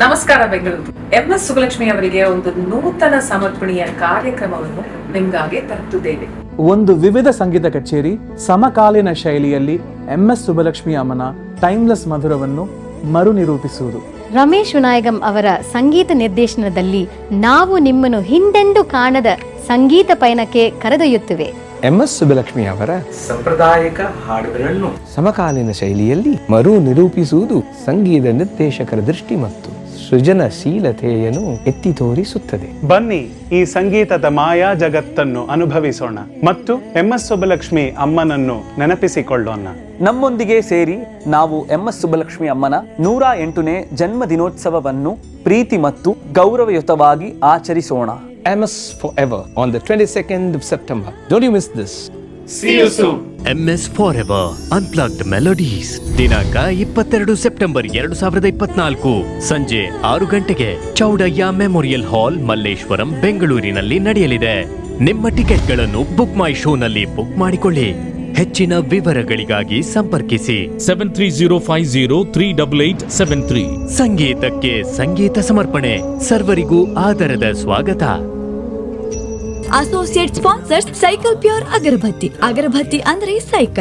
ನಮಸ್ಕಾರ ಬೆಂಗಳೂರು. MS ಸುಬ್ಬಲಕ್ಷ್ಮಿ ಅವರಿಗೆ ಒಂದು ನೂತನ ಸಮರ್ಪಣೆಯ ಕಾರ್ಯಕ್ರಮವನ್ನು ನಿಮಗಾಗಿ ತರುತ್ತಿದ್ದೇವೆ. ಒಂದು ವಿವಿಧ ಸಂಗೀತ ಕಚೇರಿ ಸಮಕಾಲೀನ ಶೈಲಿಯಲ್ಲಿ MS ಸುಬ್ಬಲಕ್ಷ್ಮಿ ಅಮ್ಮನ ಟೈಮ್ಲೆಸ್ ಮಧುರವನ್ನು ಮರುನಿರೂಪಿಸುವುದು. ರಮೇಶ್ ವಿನಾಯಗಂ ಅವರ ಸಂಗೀತ ನಿರ್ದೇಶನದಲ್ಲಿ ನಾವು ನಿಮ್ಮನ್ನು ಹಿಂದೆಂದೂ ಕಾಣದ ಸಂಗೀತ ಪಯಣಕ್ಕೆ ಕರೆದೊಯ್ಯುತ್ತೇವೆ. MS ಸುಬ್ಬಲಕ್ಷ್ಮಿ ಅವರ ಸಾಂಪ್ರದಾಯಿಕ ಹಾಡುಗಳನ್ನು ಸಮಕಾಲೀನ ಶೈಲಿಯಲ್ಲಿ ಮರು ನಿರೂಪಿಸುವುದು ಸಂಗೀತ ನಿರ್ದೇಶಕರ ದೃಷ್ಟಿ ಮತ್ತು ಸೃಜನಶೀಲತೆಯನ್ನು ಎತ್ತಿ ತೋರಿಸುತ್ತದೆ. ಬನ್ನಿ, ಈ ಸಂಗೀತದ ಮಾಯಾ ಜಗತ್ತನ್ನು ಅನುಭವಿಸೋಣ ಮತ್ತು MS ಸುಬ್ಬಲಕ್ಷ್ಮಿ ಅಮ್ಮನನ್ನು ನೆನಪಿಸಿಕೊಳ್ಳೋಣ. ನಮ್ಮೊಂದಿಗೆ ಸೇರಿ ನಾವು MS ಸುಬ್ಬಲಕ್ಷ್ಮಿ ಅಮ್ಮನ 108ನೇ ಜನ್ಮ ದಿನೋತ್ಸವವನ್ನು ಪ್ರೀತಿ ಮತ್ತು ಗೌರವಯುತವಾಗಿ ಆಚರಿಸೋಣ. MS Forever on the 22nd of September. Don't you miss this. See you soon. MS Forever Unplugged Melodies ದಿನಾಂಕ 22 ಸೆಪ್ಟೆಂಬರ್ 2024 ಸಂಜೆ 6 ಗಂಟೆಗೆ ಚೌಡಯ್ಯ ಮೆಮೋರಿಯಲ್ ಹಾಲ್, ಮಲ್ಲೇಶ್ವರಂ, ಬೆಂಗಳೂರಿನಲ್ಲಿ ನಡೆಯಲಿದೆ. ನಿಮ್ಮ ಟಿಕೆಟ್ಗಳನ್ನು ಬುಕ್ ಮೈ ಶೋನಲ್ಲಿ ಬುಕ್ ಮಾಡಿಕೊಳ್ಳಿ. ಹೆಚ್ಚಿನ ವಿವರಗಳಿಗಾಗಿ ಸಂಪರ್ಕಿಸಿ 7305038873. ಸಂಗೀತಕ್ಕೆ ಸಂಗೀತ ಸಮರ್ಪಣೆ, ಸರ್ವರಿಗೂ ಆದರದ ಸ್ವಾಗತ. ಅಸೋಸಿಯೇಟ್ ಸ್ಪಾನ್ಸರ್ಸ್ ಸೈಕಲ್ ಪ್ಯೂರ್ ಅಗರಬತ್ತಿ ಅಂದ್ರೆ ಸೈಕಲ್.